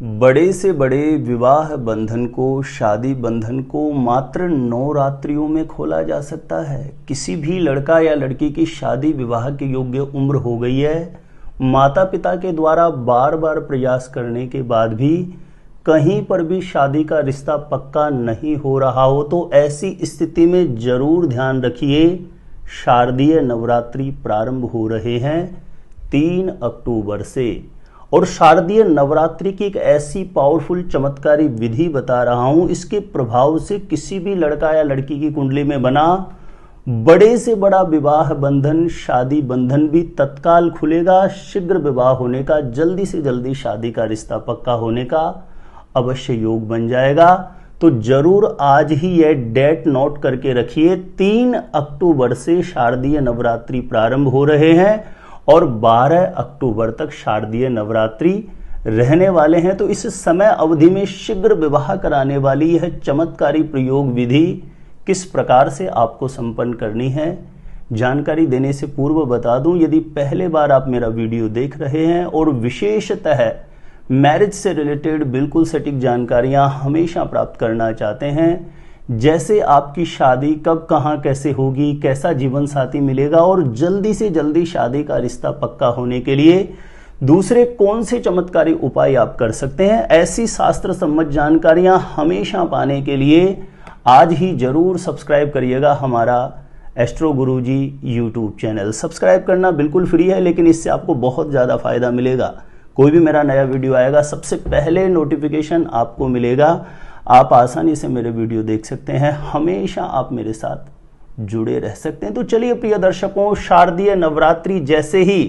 बड़े से बड़े विवाह बंधन को, शादी बंधन को मात्र 9 रात्रियों में खोला जा सकता है। किसी भी लड़का या लड़की की शादी विवाह की योग्य उम्र हो गई है, माता पिता के द्वारा बार बार प्रयास करने के बाद भी कहीं पर भी शादी का रिश्ता पक्का नहीं हो रहा हो, तो ऐसी स्थिति में जरूर ध्यान रखिए, शारदीय नवरात्रि प्रारंभ हो रहे हैं 3 अक्टूबर से। और शारदीय नवरात्रि की एक ऐसी पावरफुल चमत्कारी विधि बता रहा हूं, इसके प्रभाव से किसी भी लड़का या लड़की की कुंडली में बना बड़े से बड़ा विवाह बंधन, शादी बंधन भी तत्काल खुलेगा। शीघ्र विवाह होने का, जल्दी से जल्दी शादी का रिश्ता पक्का होने का अवश्य योग बन जाएगा। तो जरूर आज ही यह डेट नोट करके रखिए, 3 अक्टूबर से शारदीय नवरात्रि प्रारंभ हो रहे हैं और 12 अक्टूबर तक शारदीय नवरात्रि रहने वाले हैं। तो इस समय अवधि में शीघ्र विवाह कराने वाली यह चमत्कारी प्रयोग विधि किस प्रकार से आपको संपन्न करनी है, जानकारी देने से पूर्व बता दूं, यदि पहले बार आप मेरा वीडियो देख रहे हैं और विशेषतः मैरिज से रिलेटेड बिल्कुल सटीक जानकारियां हमेशा प्राप्त करना चाहते हैं, जैसे आपकी शादी कब, कहां, कैसे होगी, कैसा जीवन साथी मिलेगा और जल्दी से जल्दी शादी का रिश्ता पक्का होने के लिए दूसरे कौन से चमत्कारी उपाय आप कर सकते हैं, ऐसी शास्त्र सम्मत जानकारियां हमेशा पाने के लिए आज ही जरूर सब्सक्राइब करिएगा हमारा एस्ट्रो गुरुजी यूट्यूब चैनल। सब्सक्राइब करना बिल्कुल फ्री है, लेकिन इससे आपको बहुत ज़्यादा फायदा मिलेगा। कोई भी मेरा नया वीडियो आएगा सबसे पहले नोटिफिकेशन आपको मिलेगा। आप आसानी से मेरे वीडियो देख सकते हैं, हमेशा आप मेरे साथ जुड़े रह सकते हैं। तो चलिए प्रिय दर्शकों, शारदीय नवरात्रि जैसे ही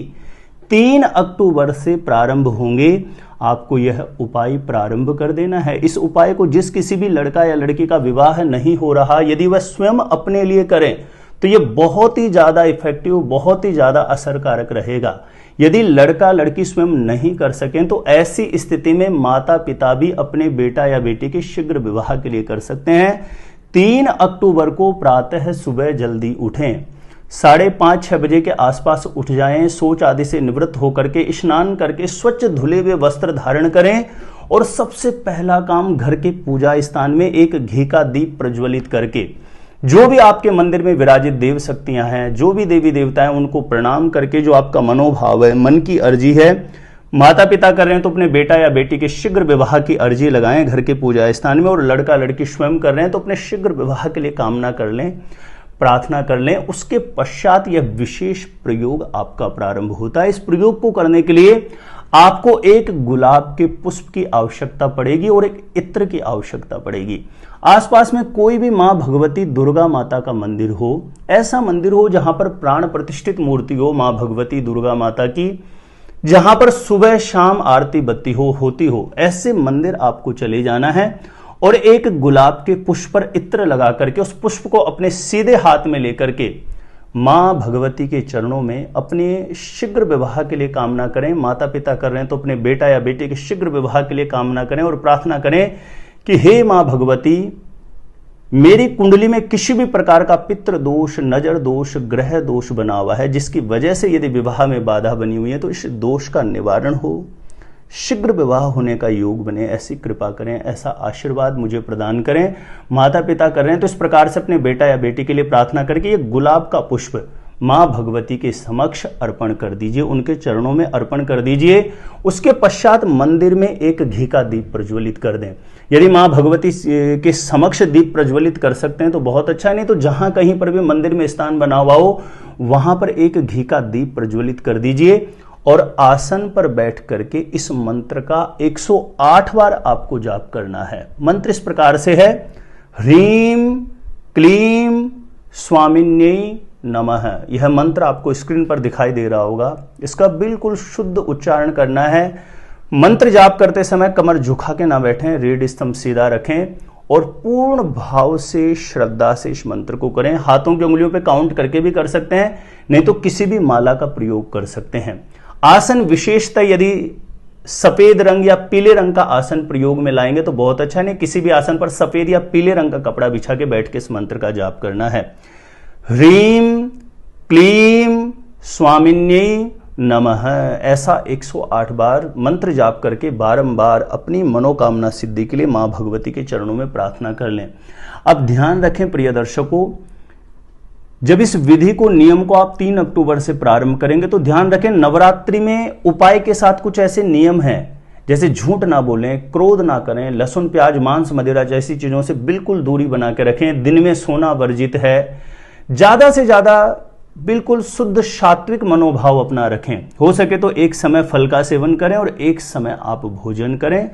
3 अक्टूबर से प्रारंभ होंगे, आपको यह उपाय प्रारंभ कर देना है। इस उपाय को जिस किसी भी लड़का या लड़की का विवाह नहीं हो रहा, यदि वह स्वयं अपने लिए करें तो यह बहुत ही ज्यादा इफेक्टिव, बहुत ही ज्यादा असरकारक रहेगा। यदि लड़का लड़की स्वयं नहीं कर सकें तो ऐसी स्थिति में माता पिता भी अपने बेटा या बेटी के शीघ्र विवाह के लिए कर सकते हैं। 3 अक्टूबर को प्रातः सुबह जल्दी उठें, 5:30-6 बजे के आसपास उठ जाएं, शौच आदि से निवृत्त होकर के स्नान करके स्वच्छ धुले हुए वस्त्र धारण करें और सबसे पहला काम, घर के पूजा स्थान में एक घी का दीप प्रज्वलित करके जो भी आपके मंदिर में विराजित देव शक्तियां हैं, जो भी देवी देवता हैं, उनको प्रणाम करके जो आपका मनोभाव है, मन की अर्जी है, माता पिता कर रहे हैं तो अपने बेटा या बेटी के शीघ्र विवाह की अर्जी लगाएं घर के पूजा स्थान में, और लड़का लड़की स्वयं कर रहे हैं तो अपने शीघ्र विवाह के लिए कामना कर लें, प्रार्थना कर लें। उसके पश्चात यह विशेष प्रयोग आपका प्रारंभ होता है। इस प्रयोग को करने के लिए आपको एक गुलाब के पुष्प की आवश्यकता पड़ेगी और एक इत्र की आवश्यकता पड़ेगी। आसपास में कोई भी मां भगवती दुर्गा माता का मंदिर हो, ऐसा मंदिर हो जहां पर प्राण प्रतिष्ठित मूर्ति हो मां भगवती दुर्गा माता की, जहां पर सुबह शाम आरती बत्ती होती हो, ऐसे मंदिर आपको चले जाना है और एक गुलाब के पुष्प पर इत्र लगा करके उस पुष्प को अपने सीधे हाथ में लेकर के मां भगवती के चरणों में अपने शीघ्र विवाह के लिए कामना करें। माता पिता कर रहे हैं तो अपने बेटा या बेटे के शीघ्र विवाह के लिए कामना करें और प्रार्थना करें कि हे मां भगवती, मेरी कुंडली में किसी भी प्रकार का पितृ दोष, नजर दोष, ग्रह दोष बना हुआ है, जिसकी वजह से यदि विवाह में बाधा बनी हुई है तो इस दोष का निवारण हो, शीघ्र विवाह होने का योग बने, ऐसी कृपा करें, ऐसा आशीर्वाद मुझे प्रदान करें। माता पिता कर रहे हैं तो इस प्रकार से अपने बेटा या बेटी के लिए प्रार्थना करके ये गुलाब का पुष्प मां भगवती के समक्ष अर्पण कर दीजिए, उनके चरणों में अर्पण कर दीजिए। उसके पश्चात मंदिर में एक घी का दीप प्रज्वलित कर दें। यदि मां भगवती के समक्ष दीप प्रज्वलित कर सकते हैं तो बहुत अच्छा, नहीं तो जहां कहीं पर भी मंदिर में स्थान बना हुआ हो वहां पर एक घी का दीप प्रज्वलित कर दीजिए और आसन पर बैठ करके इस मंत्र का 108 बार आपको जाप करना है। मंत्र इस प्रकार से है, ह्रीं क्लीं स्वामिन्यै नमः। यह मंत्र आपको स्क्रीन पर दिखाई दे रहा होगा, इसका बिल्कुल शुद्ध उच्चारण करना है। मंत्र जाप करते समय कमर झुका के ना बैठें, रीढ़ स्तंभ सीधा रखें और पूर्ण भाव से, श्रद्धा से इस मंत्र को करें। हाथों की उंगलियों पे काउंट करके भी कर सकते हैं, नहीं तो किसी भी माला का प्रयोग कर सकते हैं। आसन विशेषतः यदि सफेद रंग या पीले रंग का आसन प्रयोग में लाएंगे तो बहुत अच्छा, नहीं किसी भी आसन पर सफेद या पीले रंग का कपड़ा बिछा के बैठ के इस मंत्र का जाप करना है। ह्रीं क्लीं स्वामिन्यै नमः ऐसा 108 बार मंत्र जाप करके बारंबार अपनी मनोकामना सिद्धि के लिए मां भगवती के चरणों में प्रार्थना कर लें। अब ध्यान रखें प्रिय दर्शकों, जब इस विधि को, नियम को आप 3 अक्टूबर से प्रारंभ करेंगे तो ध्यान रखें नवरात्रि में उपाय के साथ कुछ ऐसे नियम हैं, जैसे झूठ ना बोलें, क्रोध ना करें, लहसुन प्याज मांस मदिरा जैसी चीजों से बिल्कुल दूरी बना के रखें, दिन में सोना वर्जित है, ज्यादा से ज्यादा बिल्कुल शुद्ध सात्विक मनोभाव अपना रखें। हो सके तो एक समय फल का सेवन करें और एक समय आप भोजन करें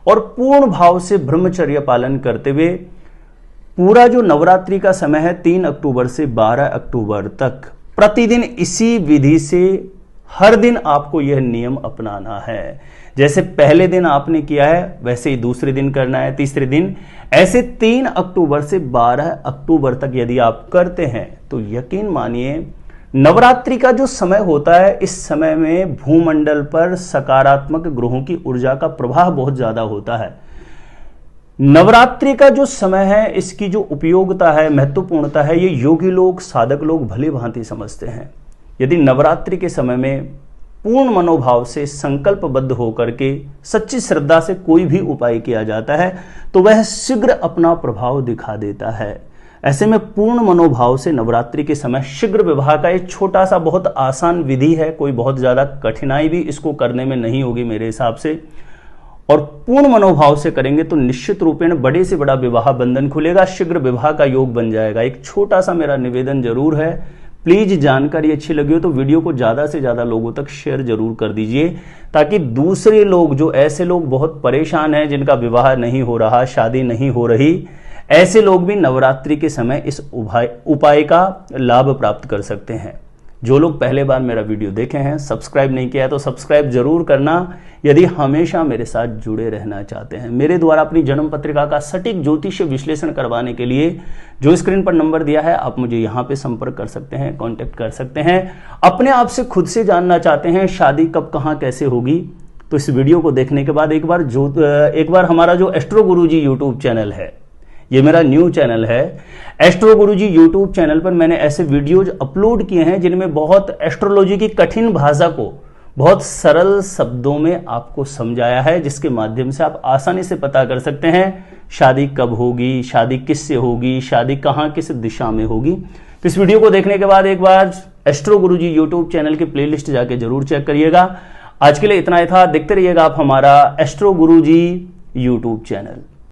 और पूर्ण भाव से ब्रह्मचर्य पालन करते हुए पूरा जो नवरात्रि का समय है 3 अक्टूबर से 12 अक्टूबर तक प्रतिदिन इसी विधि से हर दिन आपको यह नियम अपनाना है। जैसे पहले दिन आपने किया है वैसे ही दूसरे दिन करना है, तीसरे दिन, ऐसे 3 अक्टूबर से 12 अक्टूबर तक यदि आप करते हैं तो यकीन मानिए नवरात्रि का जो समय होता है इस समय में भूमंडल पर सकारात्मक ग्रहों की ऊर्जा का प्रभाव बहुत ज्यादा होता है। नवरात्रि का जो समय है इसकी जो उपयोगिता है, महत्वपूर्णता है, ये योगी लोग, साधक लोग भली भांति समझते हैं। यदि नवरात्रि के समय में पूर्ण मनोभाव से संकल्पबद्ध होकर के सच्ची श्रद्धा से कोई भी उपाय किया जाता है तो वह शीघ्र अपना प्रभाव दिखा देता है। ऐसे में पूर्ण मनोभाव से नवरात्रि के समय शीघ्र विवाह का एक छोटा सा बहुत आसान विधि है, कोई बहुत ज्यादा कठिनाई भी इसको करने में नहीं होगी मेरे हिसाब से, और पूर्ण मनोभाव से करेंगे तो निश्चित रूपेण बड़े से बड़ा विवाह बंधन खुलेगा, शीघ्र विवाह का योग बन जाएगा। एक छोटा सा मेरा निवेदन जरूर है, प्लीज जानकारी अच्छी लगी हो तो वीडियो को ज्यादा से ज्यादा लोगों तक शेयर जरूर कर दीजिए, ताकि दूसरे लोग, जो ऐसे लोग बहुत परेशान हैं जिनका विवाह नहीं हो रहा, शादी नहीं हो रही, ऐसे लोग भी नवरात्रि के समय इस उपाय का लाभ प्राप्त कर सकते हैं। जो लोग पहले बार मेरा वीडियो देखे हैं, सब्सक्राइब नहीं किया है तो सब्सक्राइब जरूर करना यदि हमेशा मेरे साथ जुड़े रहना चाहते हैं। मेरे द्वारा अपनी जन्म पत्रिका का सटीक ज्योतिष विश्लेषण करवाने के लिए जो स्क्रीन पर नंबर दिया है आप मुझे यहाँ पे संपर्क कर सकते हैं, कांटेक्ट कर सकते हैं। अपने आप से खुद से जानना चाहते हैं शादी कब कहाँ कैसे होगी, तो इस वीडियो को देखने के बाद एक बार हमारा जो एस्ट्रो गुरुजी यूट्यूब चैनल है, ये मेरा न्यू चैनल है, एस्ट्रो गुरुजी यूट्यूब चैनल पर मैंने ऐसे वीडियोज अपलोड किए हैं जिनमें बहुत एस्ट्रोलॉजी की कठिन भाषा को बहुत सरल शब्दों में आपको समझाया है, जिसके माध्यम से आप आसानी से पता कर सकते हैं शादी कब होगी, शादी किससे होगी, शादी कहाँ किस दिशा में होगी। तो इस वीडियो को देखने के बाद एक बार एस्ट्रो गुरुजी यूट्यूब चैनल की प्लेलिस्ट जाके जरूर चेक करिएगा। आज के लिए इतना ही था, देखते रहिएगा आप हमारा एस्ट्रो गुरुजी यूट्यूब चैनल।